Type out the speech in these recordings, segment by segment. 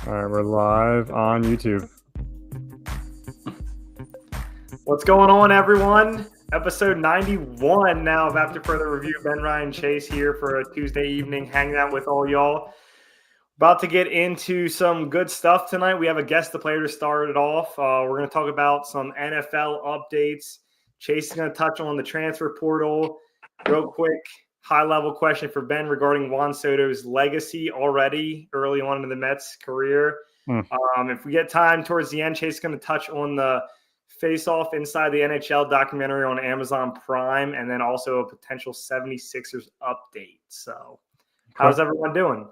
All right, we're live on YouTube. What's going on, everyone? Episode 91 now of After Further Review. Ben Ryan Chase here for a Tuesday evening, hanging out with all y'all. About to get into some good stuff tonight. We have a guest to play to start it off. We're going to talk about some NFL updates. Chase is going to touch on the transfer portal. Real quick, high-level question for Ben regarding Juan Soto's legacy already early on in the Mets career. If we get time towards the end, Chase is going to touch on the Face-Off Inside the NHL documentary on Amazon Prime, and then also a potential 76ers update. So how's everyone doing?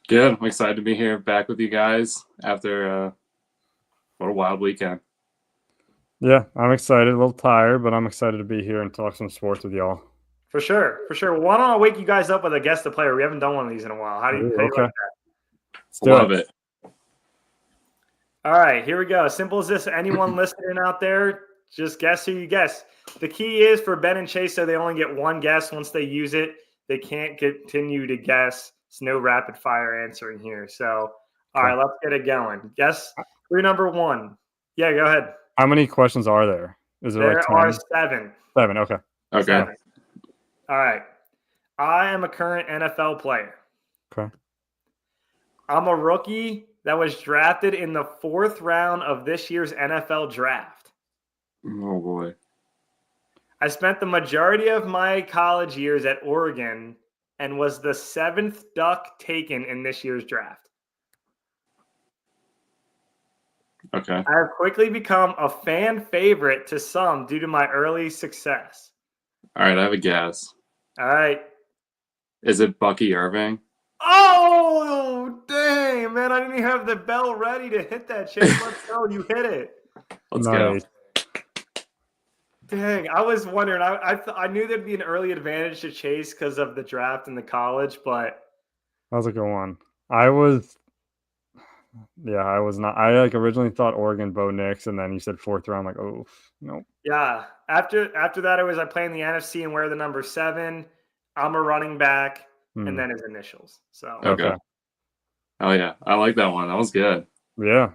Good. I'm excited to be here back with you guys after what a wild weekend. Yeah, I'm excited. A little tired, but I'm excited to be here and talk some sports with y'all. For sure. Well, why don't I wake you guys up with a guest to player? We haven't done one of these in a while. How do you like that? Love it. All right, here we go. Simple as this. Anyone listening out there, just guess who you guess. The key is for Ben and Chase, so they only get one guess. Once they use it, they can't continue to guess. It's no rapid fire answering here. So, all right, let's get it going. Guess clue number one. Yeah, go ahead. How many questions are there? Is there like 10? Are seven. 7, okay. Okay. 7. All right. I am a current NFL player. Okay. I'm a rookie that was drafted in the 4th round of this year's NFL draft. Oh, boy. I spent the majority of my college years at Oregon and was the 7th Duck taken in this year's draft. Okay. I have quickly become a fan favorite to some due to my early success. All right, I have a guess. All right. Is it Bucky Irving? Oh, dang, man. I didn't even have the bell ready to hit that shit. Let's go. You hit it. Let's go. Dang, I was wondering. I knew there'd be an early advantage to Chase because of the draft and the college, but That was a good one. I was not. I originally thought Oregon, Bo Nix, and then you said 4th round. I'm like, oh, no. Yeah. After that, I play in the NFC and wear the number 7. I'm a running back, and then his initials. So Okay. Oh, yeah. I like that one. That was good. Yeah.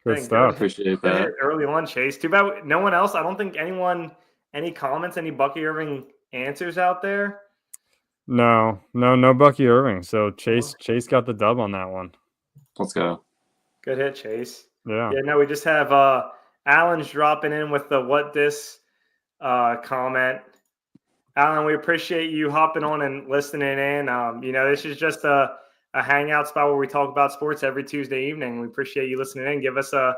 Good stuff. Appreciate that. Early on, Chase. Too bad no one else. I don't think any comments, any Bucky Irving answers out there? No Bucky Irving. So Chase got the dub on that one. Let's go. Good hit, Chase. Yeah. Yeah, no, we just have Alan's dropping in with the what this comment. Alan, we appreciate you hopping on and listening in. This is just a hangout spot where we talk about sports every Tuesday evening. We appreciate you listening in. Give us a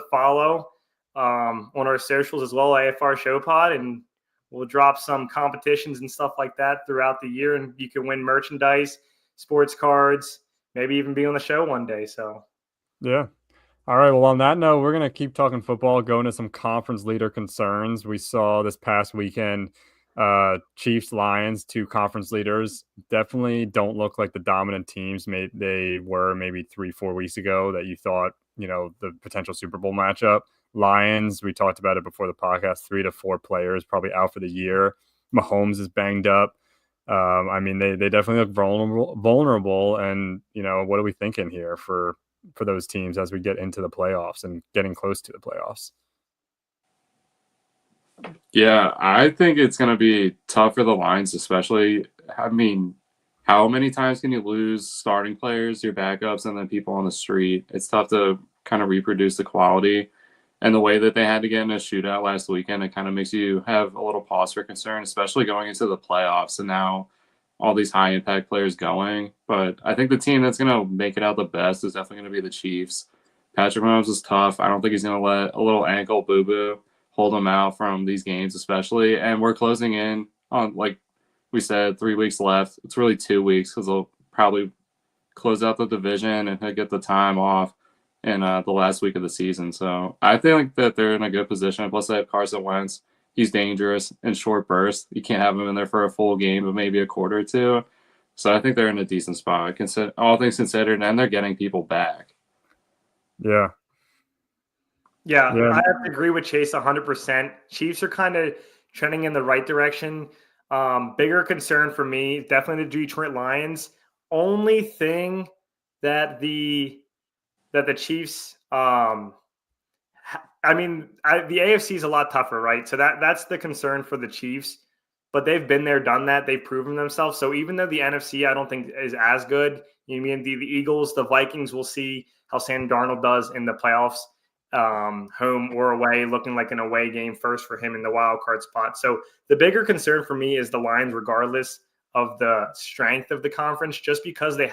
follow on our socials as well, AFR Show Pod, and we'll drop some competitions and stuff like that throughout the year, and you can win merchandise, sports cards, maybe even be on the show one day. So, yeah. All right. Well, on that note, we're gonna keep talking football, go into some conference leader concerns. We saw this past weekend. Chiefs, Lions, 2 conference leaders, definitely don't look like the dominant teams they were maybe 3-4 weeks ago that you thought, the potential Super Bowl matchup. Lions, we talked about it before the podcast, 3 to 4 players probably out for the year. Mahomes is banged up. They definitely look vulnerable. And, what are we thinking here for those teams as we get into the playoffs and getting close to the playoffs? Yeah, I think it's going to be tough for the Lions, especially. How many times can you lose starting players, your backups, and then people on the street? It's tough to kind of reproduce the quality. And the way that they had to get in a shootout last weekend, it kind of makes you have a little pause for concern, especially going into the playoffs. And now all these high-impact players going. But I think the team that's going to make it out the best is definitely going to be the Chiefs. Patrick Mahomes is tough. I don't think he's going to let a little ankle boo-boo hold them out from these games, especially. And we're closing in on, like we said, 3 weeks left. It's really 2 weeks because they'll probably close out the division and get the time off in the last week of the season. So I think that they're in a good position. Plus, they have Carson Wentz. He's dangerous in short bursts. You can't have him in there for a full game, but maybe a quarter or two. So I think they're in a decent spot, all things considered, and they're getting people back. Yeah. Yeah, I have to agree with Chase 100%. Chiefs are kind of trending in the right direction. Bigger concern for me, definitely the Detroit Lions. Only thing that the Chiefs. The AFC is a lot tougher, right? So that's the concern for the Chiefs. But they've been there, done that. They've proven themselves. So even though the NFC, I don't think is as good, you mean the Eagles, the Vikings, we'll see how Sam Darnold does in the playoffs, home or away, looking like an away game first for him in the wild card spot. So the bigger concern for me is the Lions, regardless of the strength of the conference, just because they've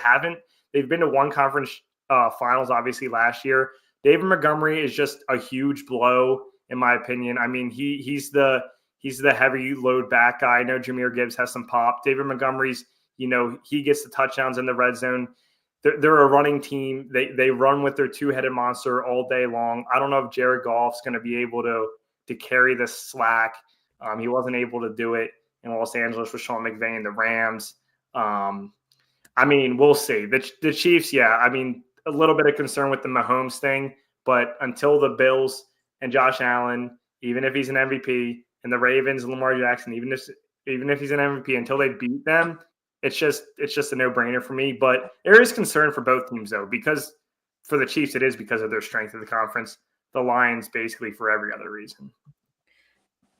been to one conference finals, obviously last year. David Montgomery is just a huge blow, in my opinion. I mean, he's the heavy load back guy. I know Jahmyr Gibbs has some pop. David Montgomery's, he gets the touchdowns in the red zone. They're a running team. They run with their two-headed monster all day long. I don't know if Jared Goff's going to be able to carry the slack. He wasn't able to do it in Los Angeles with Sean McVay and the Rams. We'll see. The Chiefs, a little bit of concern with the Mahomes thing, but until the Bills and Josh Allen, even if he's an MVP, and the Ravens and Lamar Jackson, even if he's an MVP, until they beat them, it's just a no-brainer for me. But there is concern for both teams, though, because for the Chiefs, it is because of their strength of the conference. The Lions, basically, for every other reason.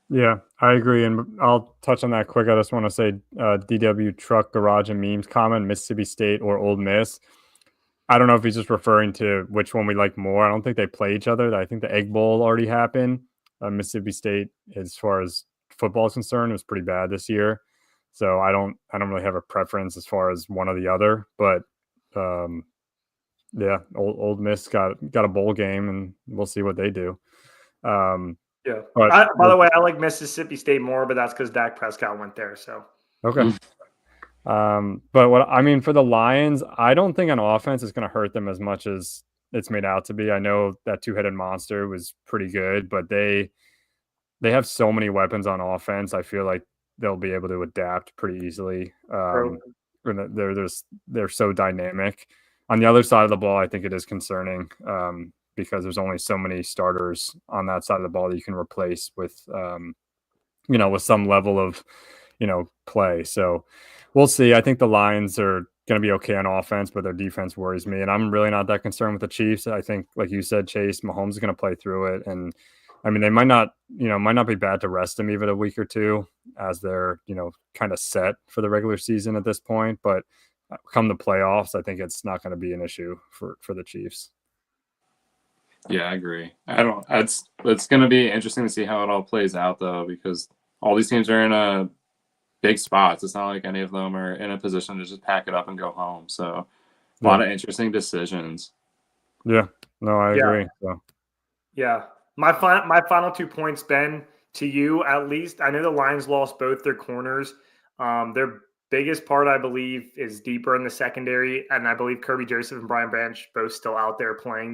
Yeah, I agree. And I'll touch on that quick. I just want to say DW Truck Garage and Memes comment, Mississippi State or Ole Miss. I don't know if he's just referring to which one we like more. I don't think they play each other. I think the Egg Bowl already happened. Mississippi State, as far as football is concerned, was pretty bad this year. So I don't really have a preference as far as one or the other. But Old Miss got a bowl game, and we'll see what they do. By the way, I like Mississippi State more, but that's because Dak Prescott went there. So okay. But for the Lions, I don't think on offense it's going to hurt them as much as it's made out to be. I know that two-headed monster was pretty good, but they have so many weapons on offense. I feel like they'll be able to adapt pretty easily. They're so dynamic. On the other side of the ball, I think it is concerning because there's only so many starters on that side of the ball that you can replace with some level of play. So we'll see. I think the Lions are going to be okay on offense, but their defense worries me. And I'm really not that concerned with the Chiefs. I think, like you said, Chase, Mahomes is going to play through it. And they might not be bad to rest them even a week or two as they're, kind of set for the regular season at this point. But come the playoffs, I think it's not going to be an issue for the Chiefs. Yeah, I agree. It's going to be interesting to see how it all plays out, though, because all these teams are in big spots. It's not like any of them are in a position to just pack it up and go home. So a lot of interesting decisions. Yeah, no, I agree. So. Yeah. My final 2 points, Ben, to you at least. I know the Lions lost both their corners. Their biggest part, I believe, is deeper in the secondary. And I believe Kirby Joseph and Brian Branch both still out there playing.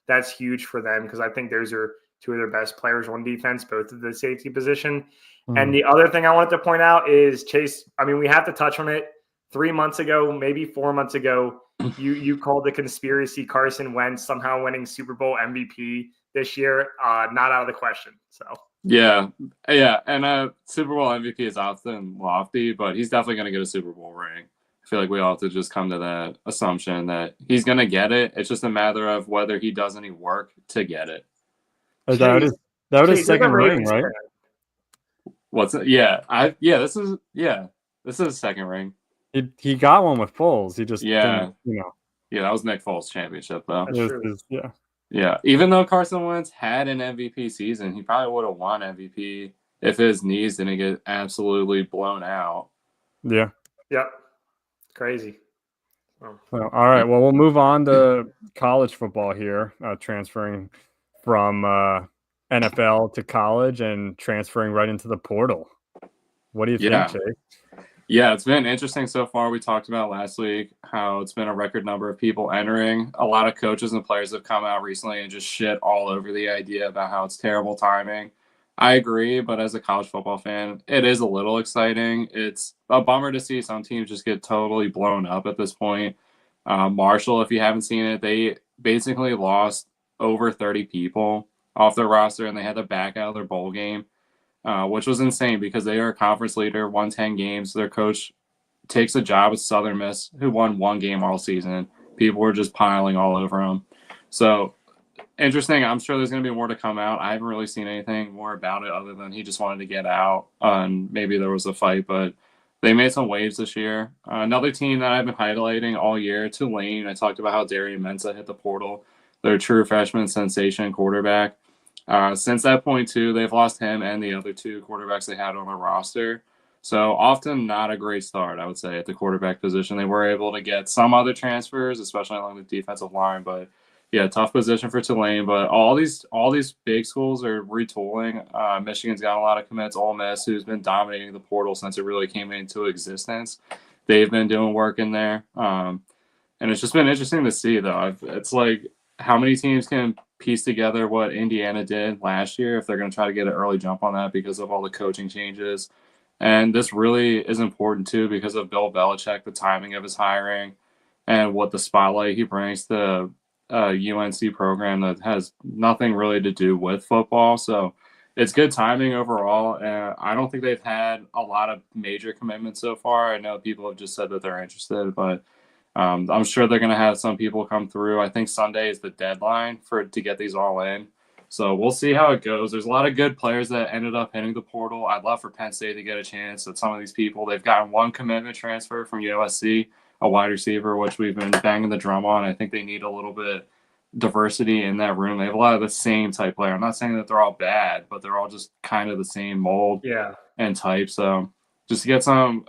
That's huge for them because I think those are two of their best players on defense, both of the safety position. Mm-hmm. And the other thing I wanted to point out is, Chase, we have to touch on it. 3 months ago, maybe 4 months ago, you called the conspiracy Carson Wentz somehow winning Super Bowl MVP this year. Not out of the question. So yeah, and Super Bowl MVP is often lofty, but he's definitely going to get a Super Bowl ring. I feel like we all have to just come to that assumption that he's going to get it. It's just a matter of whether he does any work to get it. That was his second ring, right? What's it? This is a second ring. He got one with Foles. He just didn't, that was Nick Foles' championship though. Yeah. Even though Carson Wentz had an MVP season, he probably would have won MVP if his knees didn't get absolutely blown out. Yeah. Yep. Crazy. Oh. So, all right. Well, we'll move on to college football here, transferring from NFL to college and transferring right into the portal. What do you think, Jay? Yeah, it's been interesting so far. We talked about last week how it's been a record number of people entering. A lot of coaches and players have come out recently and just shit all over the idea about how it's terrible timing. I agree, but as a college football fan, it is a little exciting. It's a bummer to see some teams just get totally blown up at this point. Marshall, if you haven't seen it, they basically lost over 30 people off their roster, and they had to back out of their bowl game. Which was insane because they are a conference leader, won 10 games. Their coach takes a job at Southern Miss, who won one game all season, People were just piling all over him. So interesting. I'm sure there's going to be more to come out. I haven't really seen anything more about it other than he just wanted to get out, and maybe there was a fight, but they made some waves this year. Another team that I've been highlighting all year, Tulane. I talked about how Darian Mensah hit the portal. They're a true freshman sensation quarterback. Since that point, too, they've lost him and the other two quarterbacks they had on their roster. So often not a great start, I would say, at the quarterback position. They were able to get some other transfers, especially along the defensive line, but yeah, tough position for Tulane. But all these big schools are retooling. Michigan's got a lot of commits. Ole Miss, who's been dominating the portal since it really came into existence, they've been doing work in there. And it's just been interesting to see, though. It's like how many teams can piece together what Indiana did last year if they're going to try to get an early jump on that because of all the coaching changes. And this really is important, too, because of Bill Belichick, the timing of his hiring, and what the spotlight he brings to UNC program that has nothing really to do with football. So it's good timing overall. I don't think they've had a lot of major commitments so far. I know people have just said that they're interested, but I'm sure they're going to have some people come through. I think Sunday is the deadline to get these all in. So we'll see how it goes. There's a lot of good players that ended up hitting the portal. I'd love for Penn State to get a chance at some of these people. They've gotten one commitment transfer from USC, a wide receiver, which we've been banging the drum on. I think they need a little bit diversity in that room. They have a lot of the same type player. I'm not saying that they're all bad, but they're all just kind of the same mold and type. So just to get some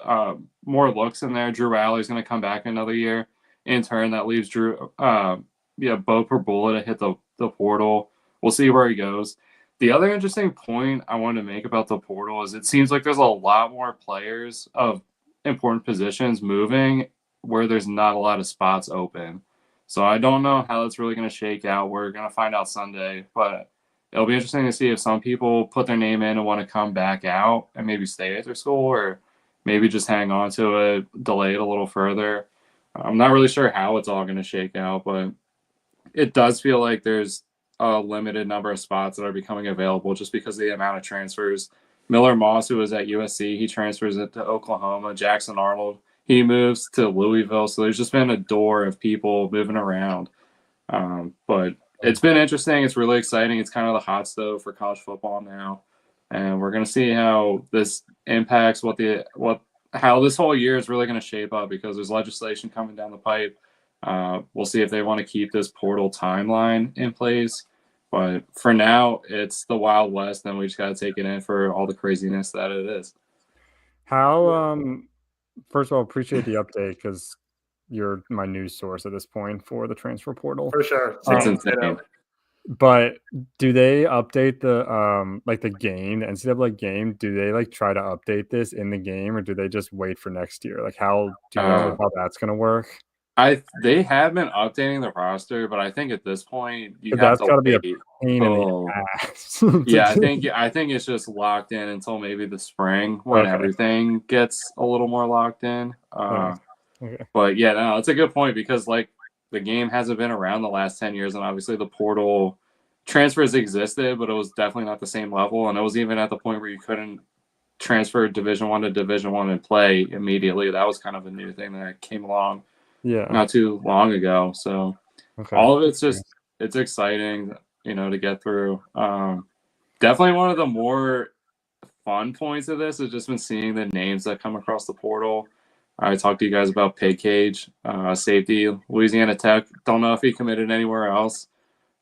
more looks in there. Drew Alley's going to come back another year. In turn, that leaves Bo Perbula to hit the portal. We'll see where he goes. The other interesting point I wanted to make about the portal is it seems like there's a lot more players of important positions moving where there's not a lot of spots open. So I don't know how that's really going to shake out. We're going to find out Sunday, but it'll be interesting to see if some people put their name in and want to come back out and maybe stay at their school or maybe just hang on to it, delay it a little further. I'm not really sure how it's all going to shake out, but it does feel like there's a limited number of spots that are becoming available just because of the amount of transfers. Miller Moss, who was at USC, he transfers it to Oklahoma. Jackson Arnold, he moves to Louisville. So there's just been a door of people moving around. But it's been interesting. It's really exciting. It's kind of the hot stove for college football now. And we're going to see how this impacts how this whole year is really going to shape up because there's legislation coming down the pipe. We'll see if they want to keep this portal timeline in place. But for now, it's the Wild West, and we just got to take it in for all the craziness that it is. How, first of all, appreciate the update because you're my news source at this point for the transfer portal. For sure. It's insane. But do they update the the game, the NCAA game? Do they try to update this in the game, or do they just wait for next year? How do you know how that's going to work? They have been updating the roster, but I think at this point that's got to be a pain in the ass. Yeah, I think it's just locked in until maybe the spring when everything gets a little more locked in. But yeah, no, it's a good point because the game hasn't been around the last 10 years, and obviously the portal transfers existed, but it was definitely not the same level, and it was even at the point where you couldn't transfer Division I to Division I and play immediately. That was kind of a new thing that came along. Yeah, not too long ago. So all of it's it's exciting, to get through. Definitely one of the more fun points of this has just been seeing the names that come across the portal. I talked to you guys about Pay Cage, safety, Louisiana Tech. Don't know if he committed anywhere else.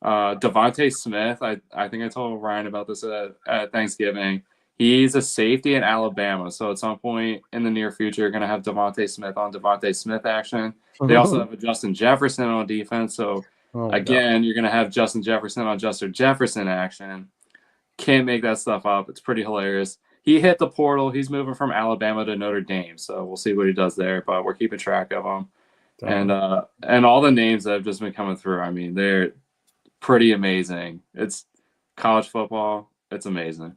Devontae Smith, I think I told Ryan about this at Thanksgiving. He's a safety in Alabama. So at some point in the near future, you're going to have Devontae Smith on Devontae Smith action. They also have a Justin Jefferson on defense. So again, you're going to have Justin Jefferson on Justin Jefferson action. Can't make that stuff up. It's pretty hilarious. He hit the portal. He's moving from Alabama to Notre Dame. So we'll see what he does there, but we're keeping track of him. Damn. And all the names that have just been coming through, I mean, they're pretty amazing. It's college football. It's amazing.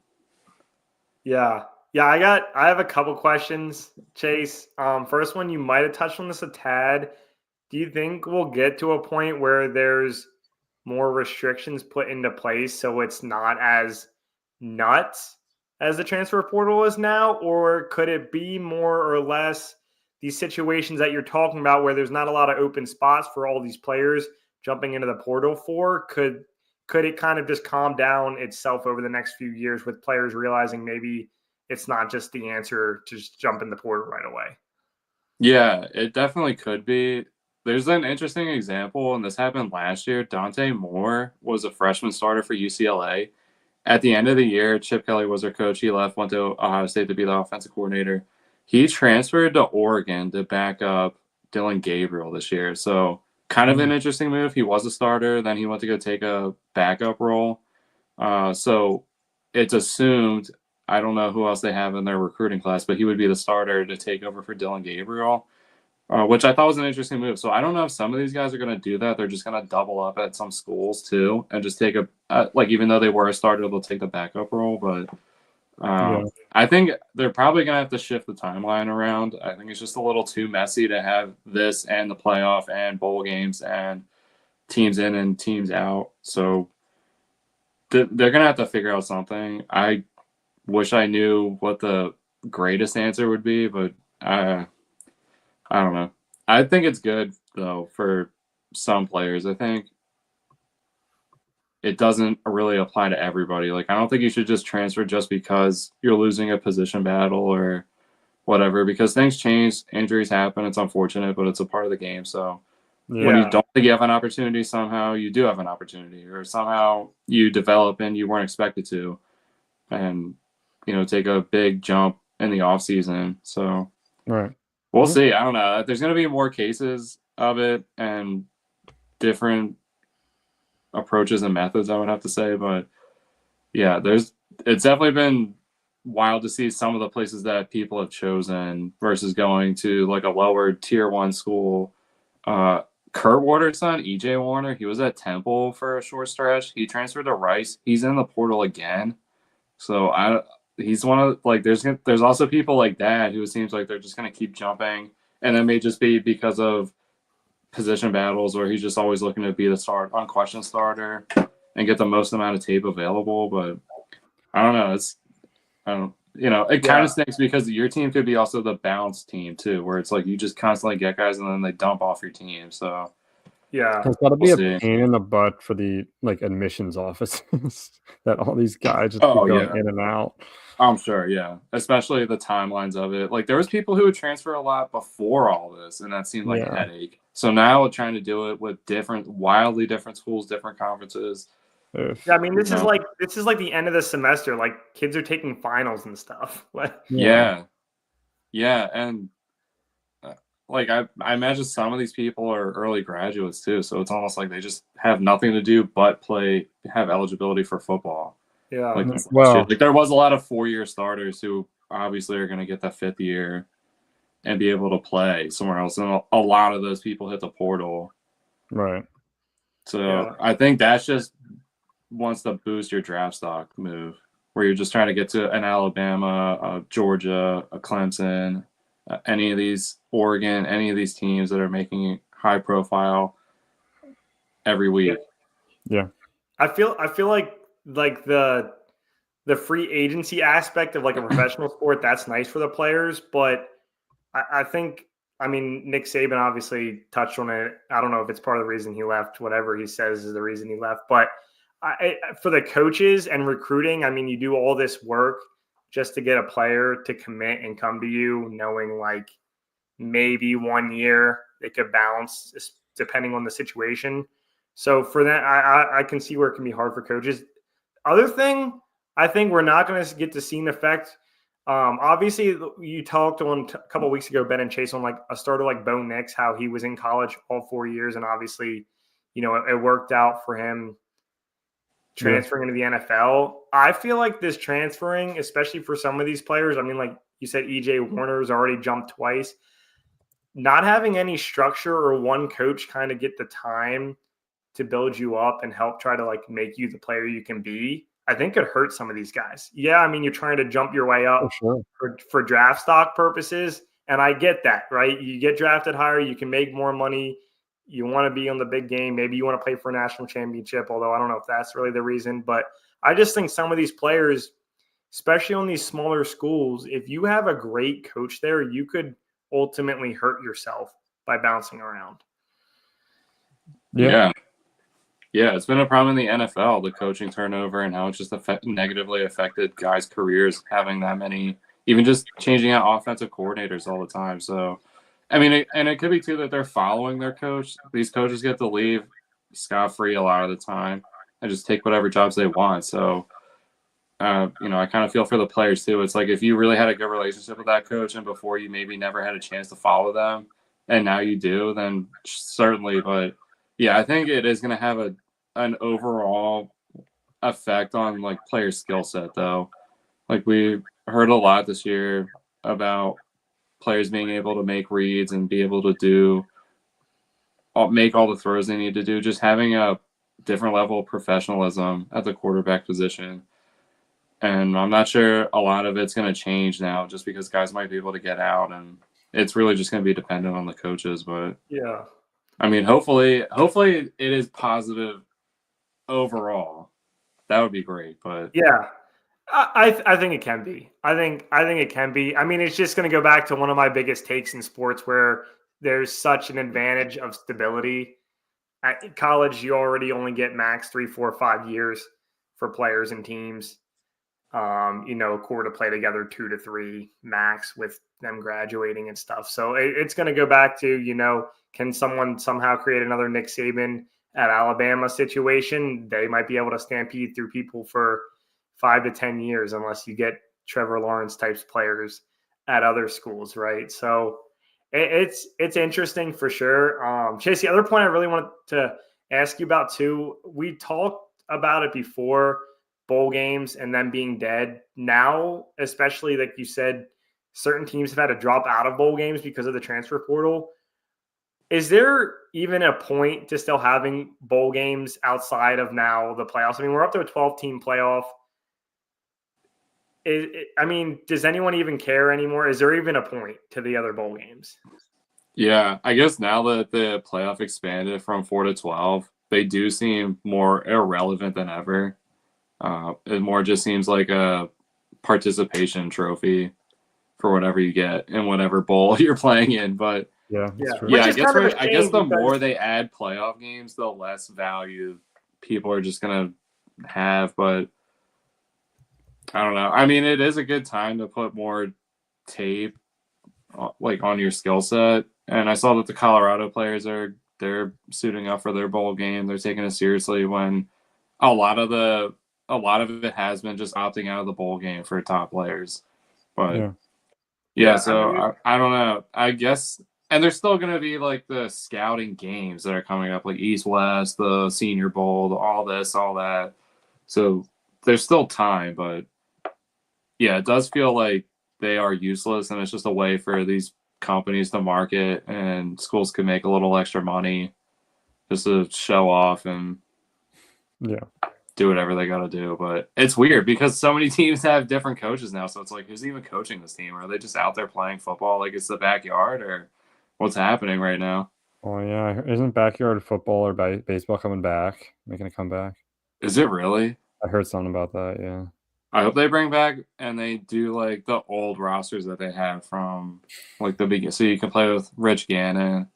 Yeah. I have a couple questions, Chase. First one, you might have touched on this a tad. Do you think we'll get to a point where there's more restrictions put into place so it's not as nuts as the transfer portal is now? Or could it be more or less these situations that you're talking about where there's not a lot of open spots for all these players jumping into the portal for, could it kind of just calm down itself over the next few years with players realizing maybe it's not just the answer to just jump in the portal right away? Yeah, it definitely could be. There's an interesting example, and this happened last year. Dante Moore was a freshman starter for UCLA. At the end of the year, Chip Kelly was their coach. He left, went to Ohio State to be the offensive coordinator. He transferred to Oregon to back up Dylan Gabriel this year. So kind of an interesting move. He was a starter. Then he went to go take a backup role. So it's assumed, I don't know who else they have in their recruiting class, but he would be the starter to take over for Dylan Gabriel, which I thought was an interesting move. So I don't know if some of these guys are going to do that. They're just going to double up at some schools too and just take even though they were a starter, they'll take the backup role. But I think they're probably going to have to shift the timeline around. I think it's just a little too messy to have this and the playoff and bowl games and teams in and teams out. So they're going to have to figure out something. I wish I knew what the greatest answer would be, but I don't know. I think it's good, though, for some players. I think it doesn't really apply to everybody. Like, I don't think you should just transfer just because you're losing a position battle or whatever, because things change, injuries happen. It's unfortunate, but it's a part of the game. So when you don't think you have an opportunity, somehow you do have an opportunity, or somehow you develop and you weren't expected to, and, take a big jump in the off season. So we'll see. I don't know. There's going to be more cases of it and different approaches and methods, I would have to say. But yeah, it's definitely been wild to see some of the places that people have chosen versus going to like a lower tier 1 school. Kurt Warner's son, EJ Warner, he was at Temple for a short stretch. He transferred to Rice. He's in the portal again. So he's one of there's also people like that who it seems like they're just going to keep jumping, and it may just be because of position battles, or he's just always looking to be the unquestioned starter and get the most amount of tape available. But I don't know. It kind of stinks because your team could be also the bounce team too, where it's like you just constantly get guys and then they dump off your team. So it's got to be a pain in the butt for the admissions offices that all these guys just keep going in and out. I'm sure, yeah. Especially the timelines of it. Like, there was people who would transfer a lot before all this, and that seemed like a headache. So now trying to do it with wildly different schools, different conferences. Yeah, I mean, this is like the end of the semester. Like, kids are taking finals and stuff. Yeah, and I imagine some of these people are early graduates too, so it's almost like they just have nothing to do but have eligibility for football. Yeah. There was a lot of 4-year starters who obviously are going to get that 5th year and be able to play somewhere else, and a lot of those people hit the portal. Right. So I think that's just wants to boost your draft stock move, where you're just trying to get to an Alabama, a Georgia, a Clemson, any of these, Oregon, any of these teams that are making high profile every week. Yeah. I feel like the free agency aspect of like a professional sport, that's nice for the players, but I think, Nick Saban obviously touched on it. I don't know if it's part of the reason he left. Whatever he says is the reason he left, but for the coaches and recruiting, you do all this work just to get a player to commit and come to you, knowing like maybe 1 year they could bounce depending on the situation. So for that, I can see where it can be hard for coaches. Other thing, I think we're not going to get to see an effect. Obviously, you talked on a couple of weeks ago, Ben and Chase, on like a starter like Bo Nix, how he was in college all 4 years, and obviously, it worked out for him transferring into the NFL. I feel like this transferring, especially for some of these players, like you said, EJ Warner's already jumped twice. Not having any structure or one coach kind of get the time to build you up and help try to like make you the player you can be, I think could hurt some of these guys. Yeah, you're trying to jump your way up for draft stock purposes, and I get that, right? You get drafted higher, you can make more money. You want to be on the big game. Maybe you want to play for a national championship, although I don't know if that's really the reason. But I just think some of these players, especially on these smaller schools, if you have a great coach there, you could ultimately hurt yourself by bouncing around. Yeah. It's been a problem in the NFL, the coaching turnover, and how it's just negatively affected guys' careers having that many, even just changing out offensive coordinators all the time. So, I mean, it could be too that they're following their coach. These coaches get to leave scot-free a lot of the time and just take whatever jobs they want. So, I kind of feel for the players too. It's like if you really had a good relationship with that coach and before you maybe never had a chance to follow them and now you do, then certainly. But yeah, I think it is going to have an overall effect on like player skill set though. Like we heard a lot this year about players being able to make reads and be able to make all the throws they need to do, just having a different level of professionalism at the quarterback position. And I'm not sure a lot of it's going to change now just because guys might be able to get out, and it's really just going to be dependent on the coaches. But yeah, I mean, hopefully it is positive overall. That would be great. But yeah, I think it can be. I think it can be. I mean, it's just going to go back to one of my biggest takes in sports where there's such an advantage of stability. At college, you already only get max 3, 4, 5 years for players and teams. A core to play together 2 to 3 max with them graduating and stuff. So it's going to go back to, can someone somehow create another Nick Saban at Alabama situation? They might be able to stampede through people for 5 to 10 years unless you get Trevor Lawrence types players at other schools, right? So it's interesting for sure. Chase, the other point I really wanted to ask you about too, we talked about it before, bowl games and them being dead. Now, especially like you said, certain teams have had to drop out of bowl games because of the transfer portal. Is there even a point to still having bowl games outside of now the playoffs? I mean, we're up to a 12-team playoff. Does anyone even care anymore? Is there even a point to the other bowl games? Yeah, I guess now that the playoff expanded from 4 to 12, they do seem more irrelevant than ever. It more just seems like a participation trophy for whatever you get in whatever bowl you're playing in. But yeah, I guess the more they add playoff games, the less value people are just gonna have. But I don't know. I mean, it is a good time to put more tape like on your skill set. And I saw that the Colorado players they're suiting up for their bowl game. They're taking it seriously when a lot of it has been just opting out of the bowl game for top players. But so I don't know. I guess, and there's still going to be like the scouting games that are coming up, like East West, the Senior Bowl, all this, all that. So there's still time, but yeah, it does feel like they are useless, and it's just a way for these companies to market, and schools can make a little extra money just to show off and do whatever they got to do. But it's weird because so many teams have different coaches now. So it's like, who's even coaching this team? Are they just out there playing football like it's the backyard, or what's happening right now? Oh, yeah. Isn't backyard football or baseball coming back, making a comeback? Is it really? I heard something about that, yeah. I hope they bring back and they do like the old rosters that they have from like the beginning. So you can play with Rich Gannon.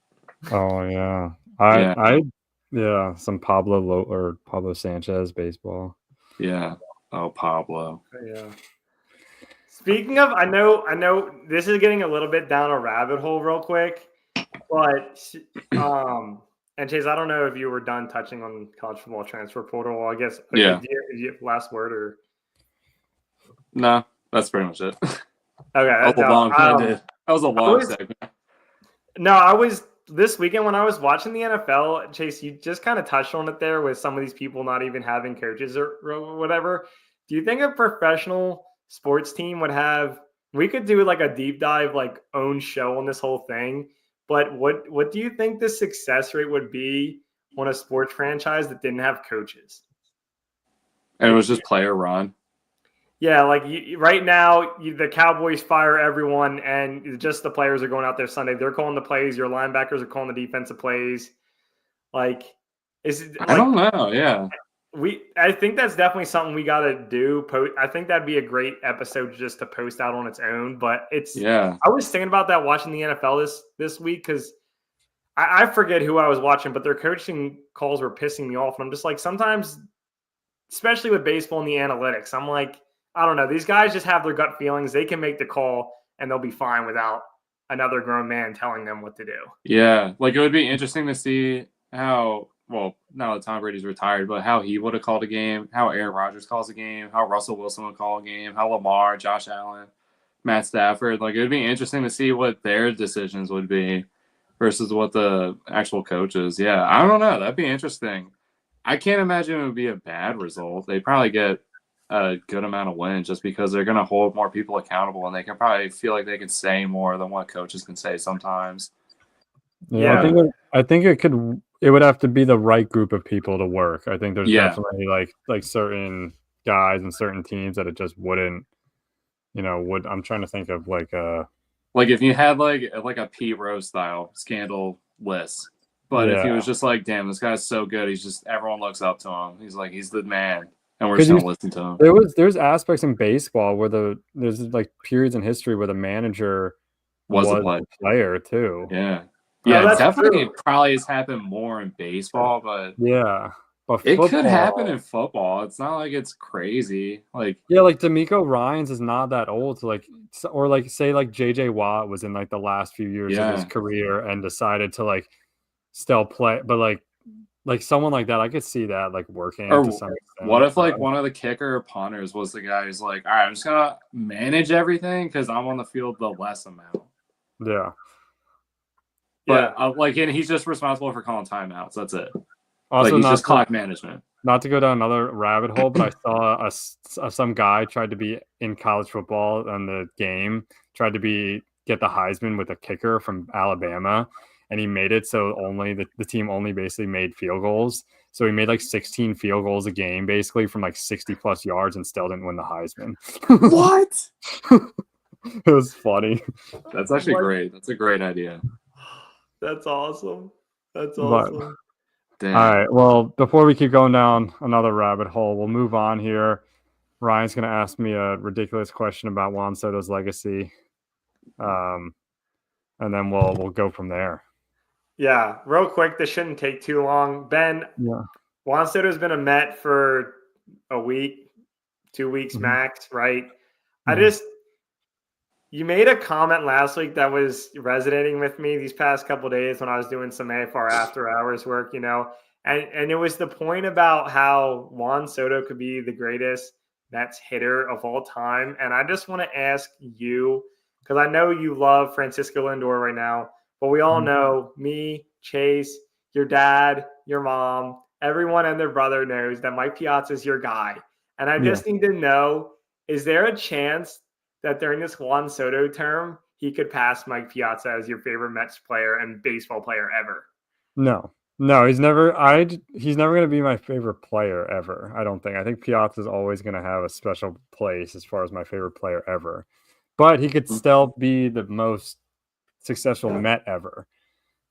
Oh, yeah. Some Pablo Sanchez baseball. Yeah. Oh, Pablo. Yeah. Speaking of, I know this is getting a little bit down a rabbit hole real quick, but and Chase, I don't know if you were done touching on college football transfer portal. I guess. Okay, yeah. Do you have last word or? No, that's pretty much it. Okay. That was a long segment. No, I was this weekend when I was watching the NFL, Chase, you just kind of touched on it there with some of these people not even having coaches or whatever. Do you think a professional sports team would have, we could do like a deep dive, like own show on this whole thing, but what do you think the success rate would be on a sports franchise that didn't have coaches? And it was just player run. Yeah, like right now, the Cowboys fire everyone, and just the players are going out there Sunday. They're calling the plays. Your linebackers are calling the defensive plays. Like, is it? Like, I don't know. Yeah, I think that's definitely something we got to do. I think that'd be a great episode just to post out on its own. But I was thinking about that watching the NFL this week because I forget who I was watching, but their coaching calls were pissing me off. And I'm just like, sometimes, especially with baseball and the analytics, I'm like, I don't know. These guys just have their gut feelings. They can make the call and they'll be fine without another grown man telling them what to do. Yeah. Like it would be interesting to see how, well, now that Tom Brady's retired, but how he would have called a game, how Aaron Rodgers calls a game, how Russell Wilson would call a game, how Lamar, Josh Allen, Matt Stafford. Like it would be interesting to see what their decisions would be versus what the actual coaches. Yeah. I don't know. That'd be interesting. I can't imagine it would be a bad result. They probably get a good amount of wins just because they're going to hold more people accountable and they can probably feel like they can say more than what coaches can say sometimes. Yeah. I think it would have to be the right group of people to work. I think there's definitely like certain guys and certain teams that it just wouldn't, I'm trying to think of like if you had like a Pete Rose style scandal list, but if he was just like, damn, this guy's so good, everyone looks up to him. He's like, he's the man. And we're just gonna listen to him. There's aspects in baseball where there's like periods in history where the manager was a player too. Yeah. Yeah, definitely. It probably has happened more in baseball, but but it could happen in football. It's not like it's crazy. Like D'Amico Ryans is not that old. Say like JJ Watt was in like the last few years of his career and decided to like still play, but like someone like that, I could see that like working. Or to some extent. What if like one of the kicker or punters was the guy who's like, all right, I'm just gonna manage everything because I'm on the field the less amount. Yeah. But and he's just responsible for calling timeouts. That's it. Also, he's just clock management. Not to go down another rabbit hole, but I saw some guy tried to be in college football on the game, tried to get the Heisman with a kicker from Alabama, and he made it so only the team only basically made field goals. So he made like 16 field goals a game, basically from like 60 plus yards, and still didn't win the Heisman. What? It was funny. That's actually great. That's a great idea. That's awesome. All right. Well, before we keep going down another rabbit hole, we'll move on here. Ryan's going to ask me a ridiculous question about Juan Soto's legacy, and then we'll go from there. Yeah, real quick. This shouldn't take too long. Ben, Juan Soto's been a Met for a week, 2 weeks max, right? Mm-hmm. You made a comment last week that was resonating with me these past couple of days when I was doing some AFR after hours work, and it was the point about how Juan Soto could be the greatest Mets hitter of all time. And I just want to ask you, because I know you love Francisco Lindor right now, but we all know, me, Chase, your dad, your mom, everyone and their brother knows that Mike Piazza is your guy. And I just need to know, is there a chance that during this Juan Soto term, he could pass Mike Piazza as your favorite Mets player and baseball player ever? No, he's never going to be my favorite player ever. I don't think. I think Piazza is always going to have a special place as far as my favorite player ever. But he could still be the most successful Met ever.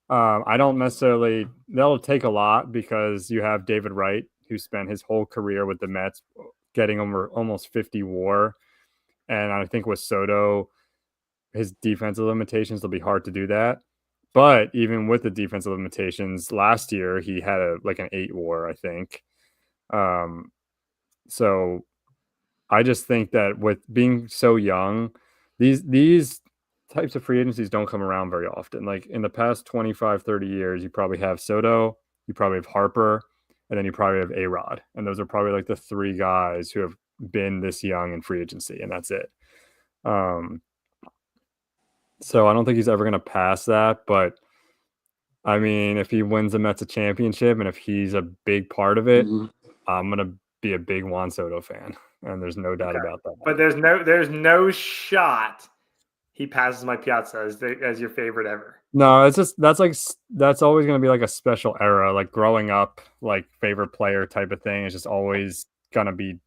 I don't necessarily. That'll take a lot because you have David Wright, who spent his whole career with the Mets, getting over almost 50 WAR. And I think with Soto, his defensive limitations, it'll be hard to do that. But even with the defensive limitations, last year he had an 8 WAR, I think. So I just think that with being so young, these types of free agencies don't come around very often. Like in the past 25, 30 years, you probably have Soto, you probably have Harper, and then you probably have A-Rod. And those are probably like the three guys who have been this young in free agency, and that's it. So I don't think he's ever going to pass that, but I mean, if he wins the Mets a championship and if he's a big part of it, I'm going to be a big Juan Soto fan, and there's no doubt about that. But there's no shot he passes Mike Piazza as your favorite ever. No, it's just that's always going to be like a special era, like growing up, like favorite player type of thing. It's just always going to be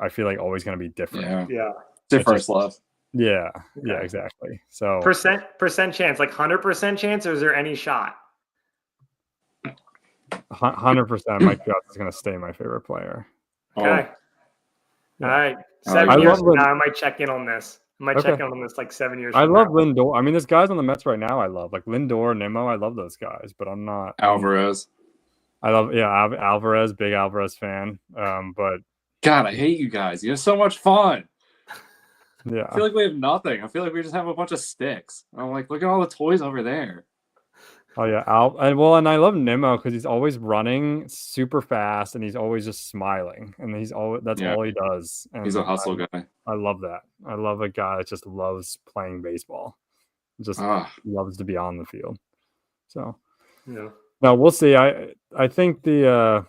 I feel like always going to be different. Yeah. It's your first love. Yeah. Okay. Yeah, exactly. So percent chance, like 100% chance, or is there any shot? 100%. Mike Trout is going to stay my favorite player. Okay. Yeah. All right. I 7 years love from now, I might check in on this. I might check Okay. in on this like 7 years I from love now. Lindor. I mean, there's guys on the Mets right now I love, like Lindor, Nimmo. I love those guys, but I'm not Alvarez. I love Alvarez, big Alvarez fan. But God, I hate you guys. You have so much fun. yeah, I feel like we have nothing. I feel like we just have a bunch of sticks. I'm like, look at all the toys over there. oh yeah, and I love Nimmo because he's always running super fast and he's always just smiling, and that's all he does. And He's a hustle guy. I love that. I love a guy that just loves playing baseball, just loves to be on the field. So Yeah. now we'll see. I think the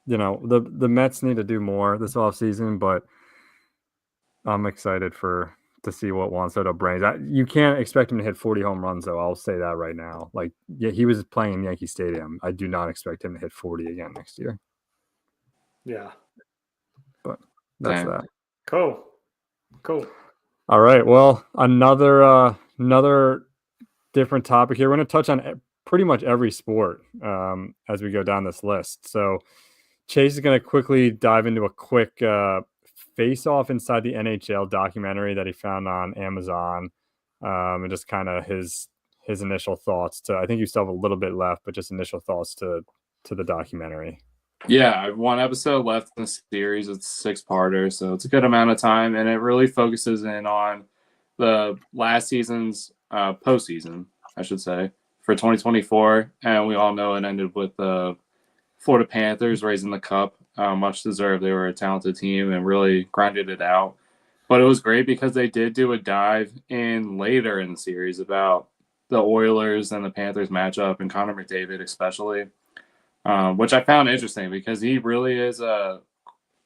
the Mets need to do more this offseason, but I'm excited to see what Juan Soto brings. You can't expect him to hit 40 home runs, though. I'll say that right now. Like, yeah, he was playing in Yankee Stadium. I do not expect him to hit 40 again next year. Yeah. But that's that. Cool. All right. Well, another different topic here. We're going to touch on pretty much every sport as we go down this list. So Chase is going to quickly dive into a quick Face Off Inside the NHL documentary that he found on Amazon, and just kind of his initial thoughts I think you still have a little bit left, but just initial thoughts to the documentary. Yeah, I have one episode left in the series. It's 6-parter, so it's a good amount of time, and it really focuses in on the last season's postseason, I should say, for 2024. And we all know it ended with the Florida Panthers raising the cup. Much deserved. They were a talented team and really grinded it out. But it was great because they did do a dive in later in the series about the Oilers and the Panthers matchup, and Connor McDavid especially, which I found interesting because he really is a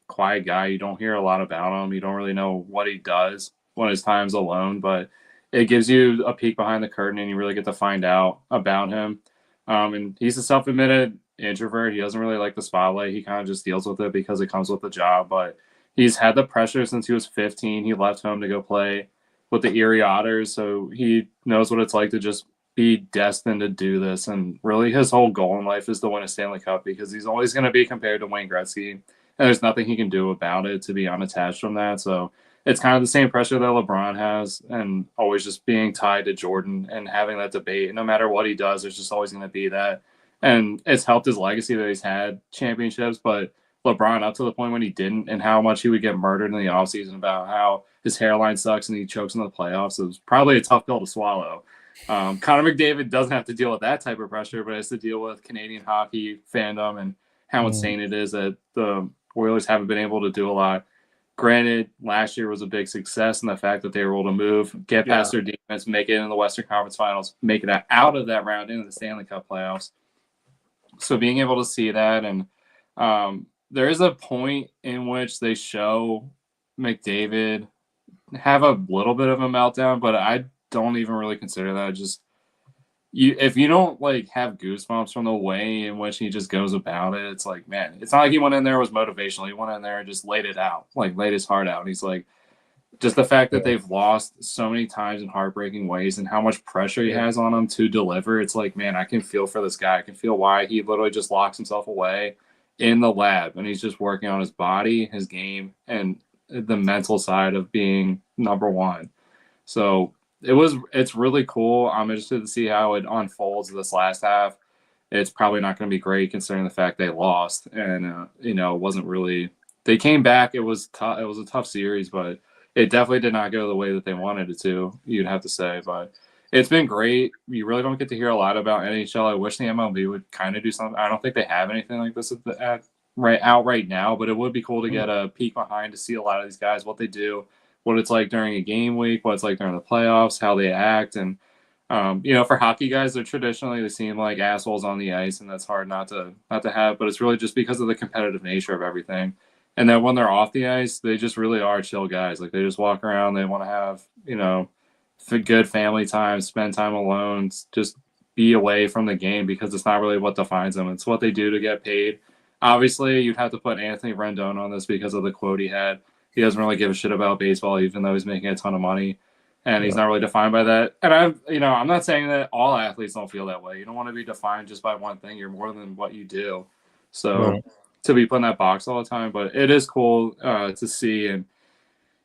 quiet guy. You don't hear a lot about him. You don't really know what he does when his time's alone, but it gives you a peek behind the curtain and you really get to find out about him. And he's a self-admitted introvert. He doesn't really like the spotlight. He kind of just deals with it because it comes with the job, but he's had the pressure since he was 15. He left home to go play with the Erie Otters, so he knows what it's like to just be destined to do this. And really his whole goal in life is to win a Stanley Cup because he's always going to be compared to Wayne Gretzky, and there's nothing he can do about it to be unattached from that. So it's kind of the same pressure that LeBron has, and always just being tied to Jordan and having that debate. And no matter what he does, there's just always going to be that. And it's helped his legacy that he's had championships, but LeBron up to the point when he didn't, and how much he would get murdered in the offseason about how his hairline sucks and he chokes in the playoffs. It was probably a tough pill to swallow. Connor McDavid doesn't have to deal with that type of pressure, but has to deal with Canadian hockey fandom and how insane it is that the Oilers haven't been able to do a lot. Granted, last year was a big success in the fact that they were able to move, get past their defense, make it in the Western Conference Finals, make it out of that round into the Stanley Cup playoffs. So being able to see that, and there is a point in which they show McDavid have a little bit of a meltdown, but I don't even really consider that. Just if you don't like have goosebumps from the way in which he just goes about it, it's like, man, it's not like he went in there was motivational. He went in there and just laid it out, like laid his heart out. And he's like, just the fact that they've lost so many times in heartbreaking ways and how much pressure he has on him to deliver. It's like, man, I can feel for this guy. I can feel why he literally just locks himself away in the lab and he's just working on his body, his game, and the mental side of being number one. So it's really cool. I'm interested to see how it unfolds this last half. It's probably not going to be great considering the fact they lost, and it wasn't really. They came back. It was tough. It was a tough series, but it definitely did not go the way that they wanted it to. You'd have to say, but it's been great. You really don't get to hear a lot about NHL. I wish the MLB would kind of do something. I don't think they have anything like this right now, but it would be cool to get a peek behind to see a lot of these guys, what they do, what it's like during a game week, what it's like during the playoffs, how they act. And, for hockey guys, they seem like assholes on the ice, and that's hard not to have, but it's really just because of the competitive nature of everything. And then when they're off the ice, they just really are chill guys. Like they just walk around, they want to have, good family time, spend time alone, just be away from the game because it's not really what defines them. It's what they do to get paid. Obviously, you'd have to put Anthony Rendon on this because of the quote he had. He doesn't really give a shit about baseball, even though he's making a ton of money. and he's not really defined by that. And I'm not saying that all athletes don't feel that way. You don't want to be defined just by one thing. You're more than what you do. So to be put in that box all the time, but it is cool to see, and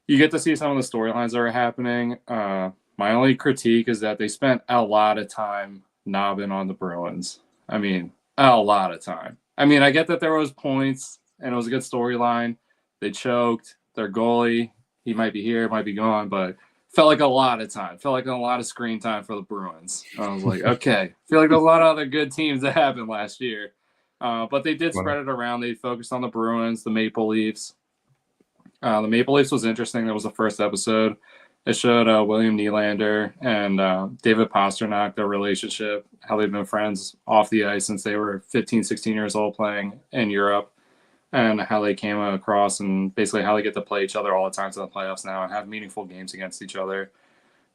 you get to see some of the storylines that are happening. My only critique is that they spent a lot of time knobbing on the Bruins. I mean, a lot of time. I mean, I get that there was points and it was a good storyline. They choked. Their goalie, he might be here, might be gone, but felt like a lot of time. Felt like a lot of screen time for the Bruins. I was like, okay. Feel like there's a lot of other good teams that happened last year. But they did spread it around. They focused on the Bruins, the Maple Leafs. The Maple Leafs was interesting. That was the first episode. It showed William Nylander and David Pastrnak, their relationship, how they've been friends off the ice since they were 15, 16 years old playing in Europe, and how they came across and basically how they get to play each other all the time in the playoffs now and have meaningful games against each other.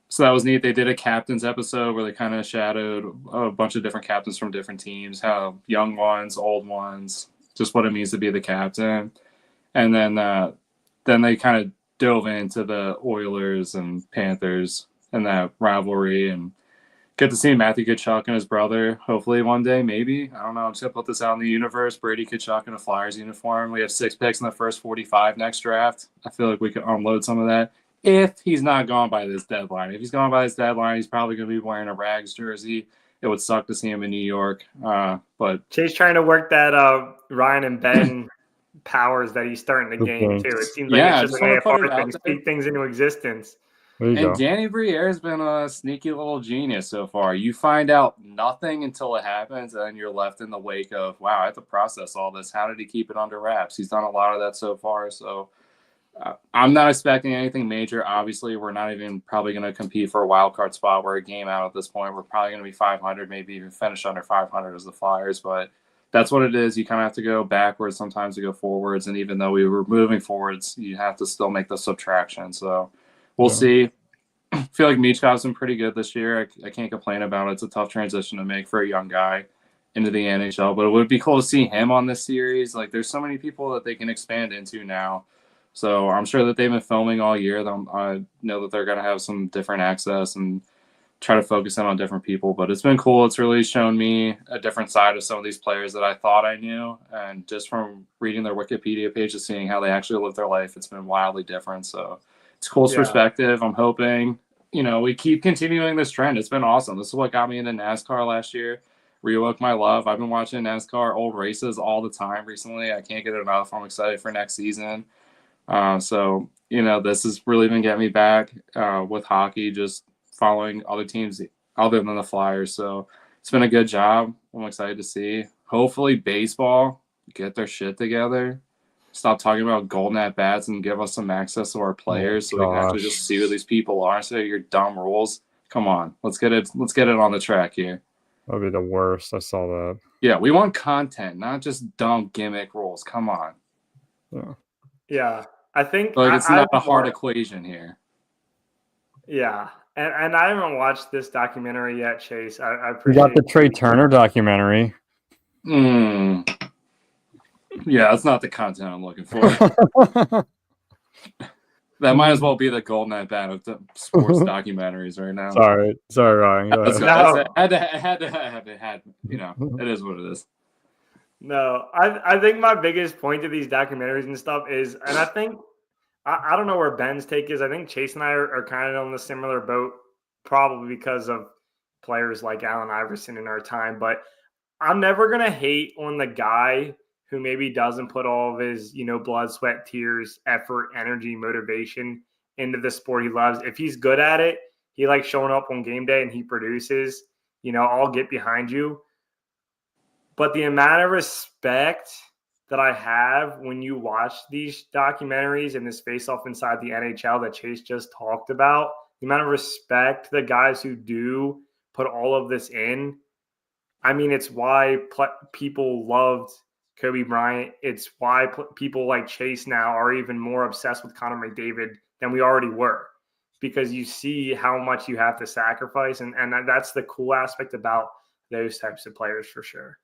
So that was neat. They did a captains episode where they kind of shadowed a bunch of different captains from different teams, how young ones, old ones, just what it means to be the captain. And then they kind of dove into the Oilers and Panthers and that rivalry, and get to see Matthew Tkachuk and his brother. Hopefully one day, maybe. I don't know. I'm just going to put this out in the universe. Brady Tkachuk in a Flyers uniform. We have 6 picks in the first 45 next draft. I feel like we could unload some of that if he's not gone by this deadline. If he's gone by this deadline, he's probably going to be wearing a Rags jersey. It would suck to see him in New York. But Chase trying to work that Ryan and Ben powers that he's starting to gain too. It seems like it's just an AFR thing, speak things into existence. And Danny Briere has been a sneaky little genius so far. You find out nothing until it happens, and then you're left in the wake of, wow, I have to process all this. How did he keep it under wraps? He's done a lot of that so far. So I'm not expecting anything major. Obviously, we're not even probably going to compete for a wild card spot. We're a game out at this point. We're probably going to be 500, maybe even finish under 500 as the Flyers. But that's what it is. You kind of have to go backwards sometimes to go forwards. And even though we were moving forwards, you have to still make the subtraction. So we'll see. I feel like Michkov's been pretty good this year. I can't complain about it. It's a tough transition to make for a young guy into the NHL. But it would be cool to see him on this series. Like, there's so many people that they can expand into now. So I'm sure that they've been filming all year. I know that they're going to have some different access and try to focus in on different people. But it's been cool. It's really shown me a different side of some of these players that I thought I knew. And just from reading their Wikipedia page and seeing how they actually live their life, it's been wildly different. So it's cool perspective. I'm hoping, we keep continuing this trend. It's been awesome. This is what got me into NASCAR last year. Reawoke my love. I've been watching NASCAR old races all the time recently. I can't get enough. I'm excited for next season. So this has really been getting me back with hockey, just following other teams other than the Flyers. So it's been a good job. I'm excited to see. Hopefully baseball get their shit together. Stop talking about golden at bats and give us some access to our players so we can actually just see who these people are. So your dumb rules. Come on, let's get it on the track here. That'd be the worst. I saw that. Yeah, we want content, not just dumb gimmick rules. Come on. Yeah, I think it's not a hard equation here. Yeah, and I haven't watched this documentary yet, Chase. I appreciate. You got the Trey Turner documentary. Yeah, that's not the content I'm looking for. That might as well be the golden at bat of the sports documentaries right now. Sorry, Ryan. Go ahead. It is what it is. No, I think my biggest point to these documentaries and stuff is, and I think, I don't know where Ben's take is. I think Chase and I are kind of on the similar boat, probably because of players like Allen Iverson in our time. But I'm never going to hate on the guy who maybe doesn't put all of his, blood, sweat, tears, effort, energy, motivation into the sport he loves. If he's good at it, he likes showing up on game day and he produces, I'll get behind you. But the amount of respect that I have when you watch these documentaries and this face-off inside the NHL that Chase just talked about, the amount of respect the guys who do put all of this in, I mean, it's why people loved Kobe Bryant. It's why people like Chase now are even more obsessed with Connor McDavid than we already were, because you see how much you have to sacrifice. And that's the cool aspect about those types of players for sure.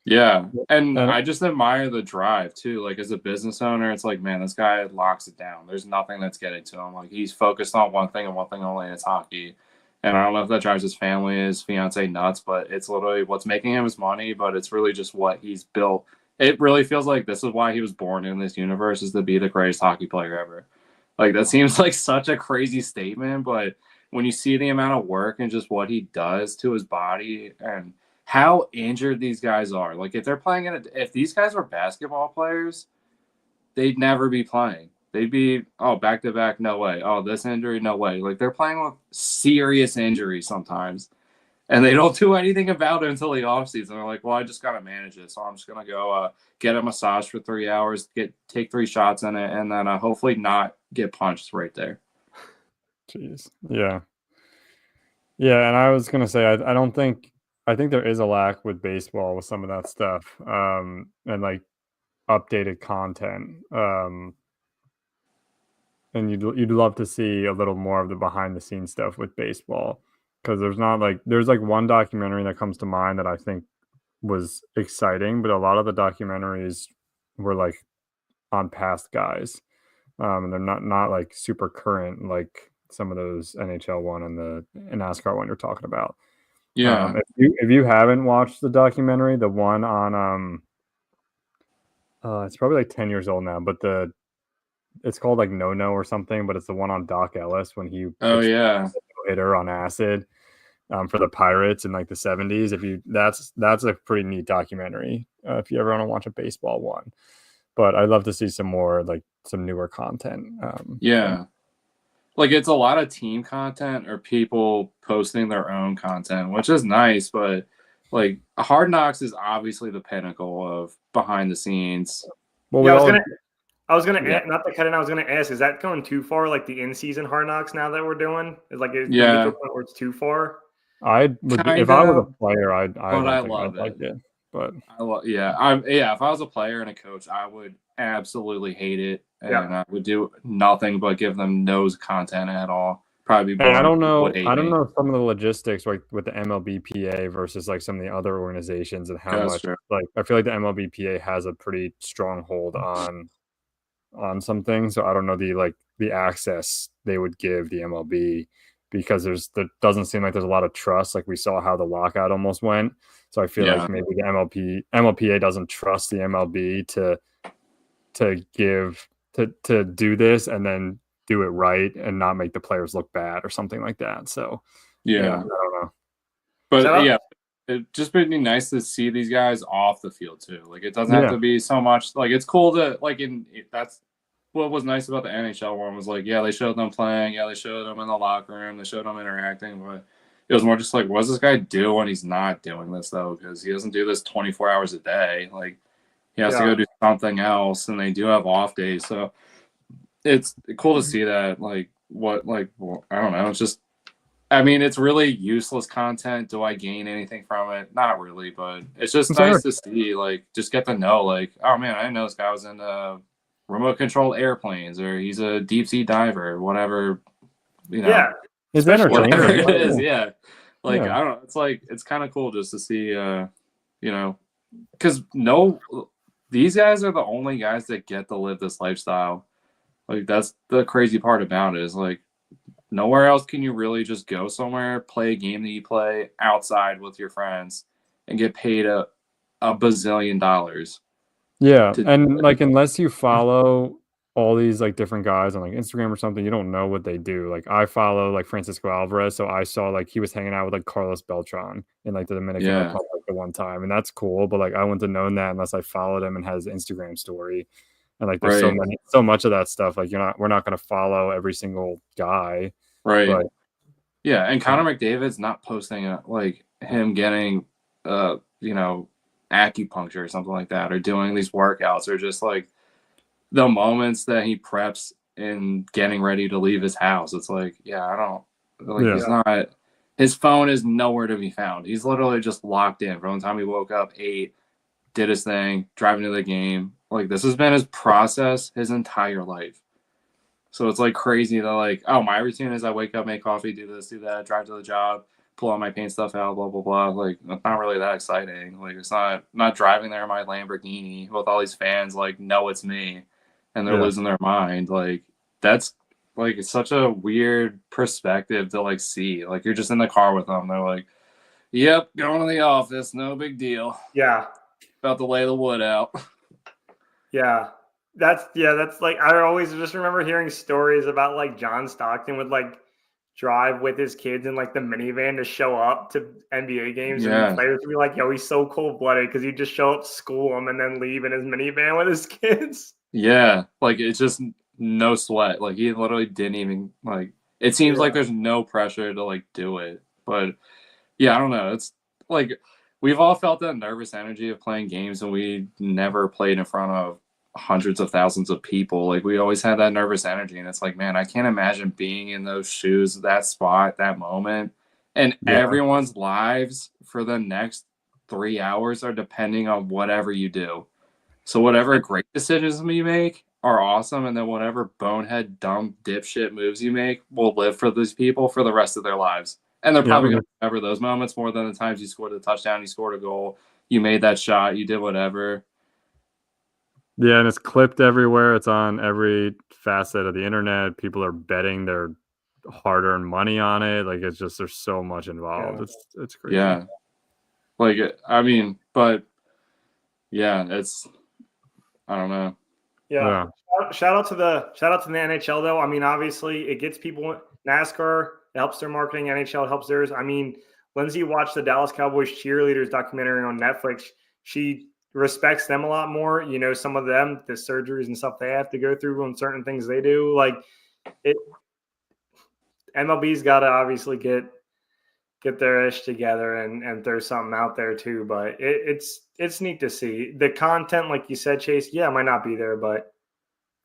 Yeah. And And I just admire the drive too. Like as a business owner, it's like, man, this guy locks it down. There's nothing that's getting to him. Like he's focused on one thing and one thing only, and it's hockey. And I don't know if that drives his family, his fiance nuts, but it's literally what's making him his money, but it's really just what he's built. It really feels like this is why he was born in this universe, is to be the greatest hockey player ever. Like that seems like such a crazy statement, but when you see the amount of work and just what he does to his body and how injured these guys are. Like if they're playing if these guys were basketball players, they'd never be playing. They'd be, oh, back to back, no way. Oh, this injury, no way. Like they're playing with serious injuries sometimes. And they don't do anything about it until the offseason. They're like, well, I just gotta manage it. So I'm just gonna go get a massage for 3 hours, take 3 shots in it, and then hopefully not get punched right there. jeez, yeah, and I was gonna say I don't think I think there is a lack with baseball with some of that stuff, and like updated content, and you'd love to see a little more of the behind the scenes stuff with baseball because there's like one documentary that comes to mind that I think was exciting, but a lot of the documentaries were like on past guys, and they're not like super current like some of those NHL one and the NASCAR one you're talking about. Yeah. If you haven't watched the documentary, the one on it's probably like 10 years old now, but it's called like No No or something, but it's the one on Doc Ellis when he hitter on acid for the Pirates in like the 70s. That's a pretty neat documentary if you ever want to watch a baseball one. But I'd love to see some more like some newer content. Like it's a lot of team content or people posting their own content, which is nice, but like Hard Knocks is obviously the pinnacle of behind the scenes. Well, yeah, I was gonna not to cut in. I was gonna ask, is that going too far? Like the in-season Hard Knocks now that we're doing is like to the point where it's too far. If I was a player, I love it. But if I was a player and a coach, I would absolutely hate it, and I would do nothing but give them no content at all. Probably. I don't know some of the logistics like with the MLBPA versus like some of the other organizations and how much like I feel like the MLBPA has a pretty strong hold on some things. So I don't know the access they would give the MLB because there doesn't seem like there's a lot of trust. Like we saw how the lockout almost went. So I feel like maybe the MLPA doesn't trust the MLB to do this and then do it right and not make the players look bad or something like that. So I don't know. But it'd just be nice to see these guys off the field too. Like it doesn't have to be so much. Like it's cool to that's what was nice about the NHL one was like, they showed them playing, they showed them in the locker room, they showed them interacting, but it was more just like, what does this guy do when he's not doing this though? Because he doesn't do this 24 hours a day. Like he has to go do something else, and they do have off days. So it's cool to see that. I don't know. It's just, I mean, it's really useless content. Do I gain anything from it? Not really, but it's just nice to see, like, just get to know, like, oh man, I didn't know this guy was in remote controlled airplanes, or he's a deep sea diver, whatever, it's entertaining. Whatever it is, I don't know. It's like it's kind of cool just to see, because these guys are the only guys that get to live this lifestyle. Like that's the crazy part about it is like nowhere else can you really just go somewhere, play a game that you play outside with your friends, and get paid a bazillion dollars. Yeah, and like unless you follow all these like different guys on like Instagram or something, you don't know what they do. Like I follow like Francisco Alvarez, so I saw like he was hanging out with like Carlos Beltran in like the Dominican Republic at one time, and that's cool. But like I wouldn't have known that unless I followed him and had his Instagram story. And like there's so much of that stuff. Like we're not going to follow every single guy, right? But, and Connor McDavid's not posting like him getting acupuncture or something like that, or doing these workouts, or just like the moments that he preps and getting ready to leave his house. It's like, he's not, his phone is nowhere to be found. He's literally just locked in from the time he woke up, ate, did his thing, driving to the game. Like this has been his process his entire life. So it's like crazy that like, oh, my routine is I wake up, make coffee, do this, do that, drive to the job, pull out my paint stuff out, blah blah blah. Like it's not really that exciting. Like it's not driving there in my Lamborghini with all these fans like know it's me, and they're losing their mind. Like that's like it's such a weird perspective to like see. Like you're just in the car with them. They're like, "Yep, going to the office, no big deal." Yeah, about to lay the wood out. Yeah. That's like I always just remember hearing stories about like John Stockton would like drive with his kids in like the minivan to show up to NBA games, and the players would be like, "Yo, he's so cold blooded," because he'd just show up, school him, and then leave in his minivan with his kids. Yeah, like it's just no sweat. Like he literally didn't even like. It seems like there's no pressure to like do it, but yeah, I don't know. It's like we've all felt that nervous energy of playing games, and we never played in front of hundreds of thousands of people. Like we always had that nervous energy, and it's like, man, I can't imagine being in those shoes, that spot, that moment, and everyone's lives for the next 3 hours are depending on whatever you do. So whatever great decisions you make are awesome, and then whatever bonehead, dumb, dipshit moves you make will live for these people for the rest of their lives. And they're probably going to remember those moments more than the times you scored a touchdown, you scored a goal, you made that shot, you did whatever. Yeah, and it's clipped everywhere. It's on every facet of the internet. People are betting their hard-earned money on it. Like it's just there's so much involved. It's crazy. Yeah, like I mean, but yeah, it's I don't know. Yeah. Shout out to the NHL though. I mean, obviously, it gets people NASCAR. It helps their marketing. NHL helps theirs. I mean, Lindsay watched the Dallas Cowboys cheerleaders documentary on Netflix. She respects them a lot more. You know, some of them, the surgeries and stuff they have to go through on certain things they do. Like it, MLB's got to obviously get their ish together and throw something out there too. But it's neat to see the content, like you said, Chase. Yeah, it might not be there, but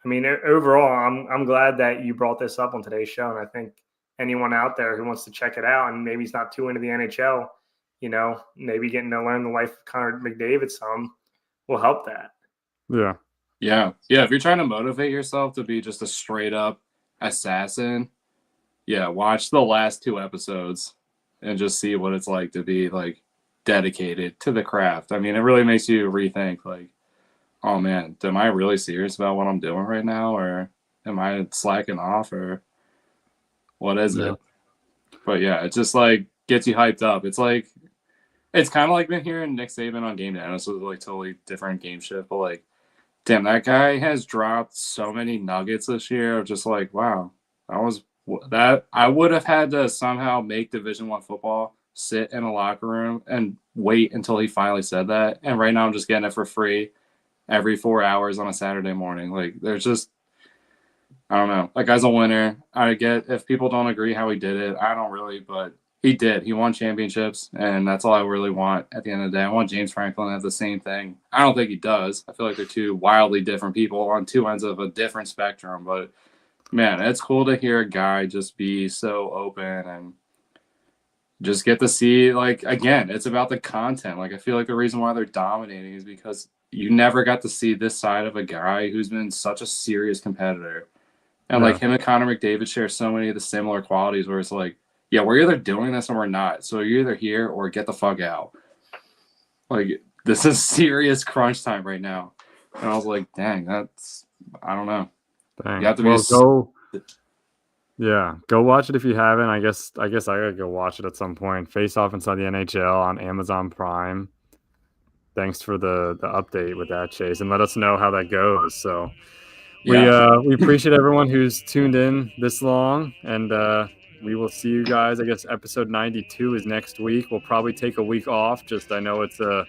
I mean, overall, I'm glad that you brought this up on today's show, and I think anyone out there who wants to check it out and maybe he's not too into the NHL, you know, maybe getting to learn the life of Connor McDavid some will help that. Yeah. If you're trying to motivate yourself to be just a straight up assassin, watch the last 2 episodes and just see what it's like to be like dedicated to the craft. I mean, it really makes you rethink like, oh man, am I really serious about what I'm doing right now, or am I slacking off, or what is it? But yeah, it just like gets you hyped up. It's like it's kind of like been hearing Nick Saban on Game Day. This was like totally different game shift, but like, damn, that guy has dropped so many nuggets this year of just like, wow, that I would have had to somehow make Division I football, sit in a locker room and wait until he finally said that. And right now I'm just getting it for free every 4 hours on a Saturday morning. Like there's just, I don't know. Like as a winner, I get if people don't agree how he did it. I don't really, but he did. He won championships, and that's all I really want at the end of the day. I want James Franklin to have the same thing. I don't think he does. I feel like they're two wildly different people on two ends of a different spectrum. But man, it's cool to hear a guy just be so open and just get to see, like, again, it's about the content. Like I feel like the reason why they're dominating is because you never got to see this side of a guy who's been such a serious competitor. And like him and Connor McDavid share so many of the similar qualities where it's like, yeah, we're either doing this or we're not. So you're either here or get the fuck out. Like this is serious crunch time right now. And I was like, dang, that's, I don't know. Dang. You have to go watch it if you haven't. I guess I gotta go watch it at some point. Face Off Inside the NHL on Amazon Prime. Thanks for the update with that, Chase, and let us know how that goes. So we appreciate everyone who's tuned in this long, and we will see you guys. I guess episode 92 is next week. We'll probably take a week off. Just I know it's a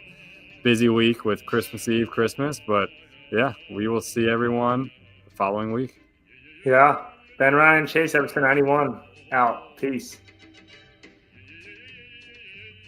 busy week with Christmas Eve, Christmas, but yeah, we will see everyone the following week. Yeah. Ben Ryan, Chase, episode 91. Out. Peace.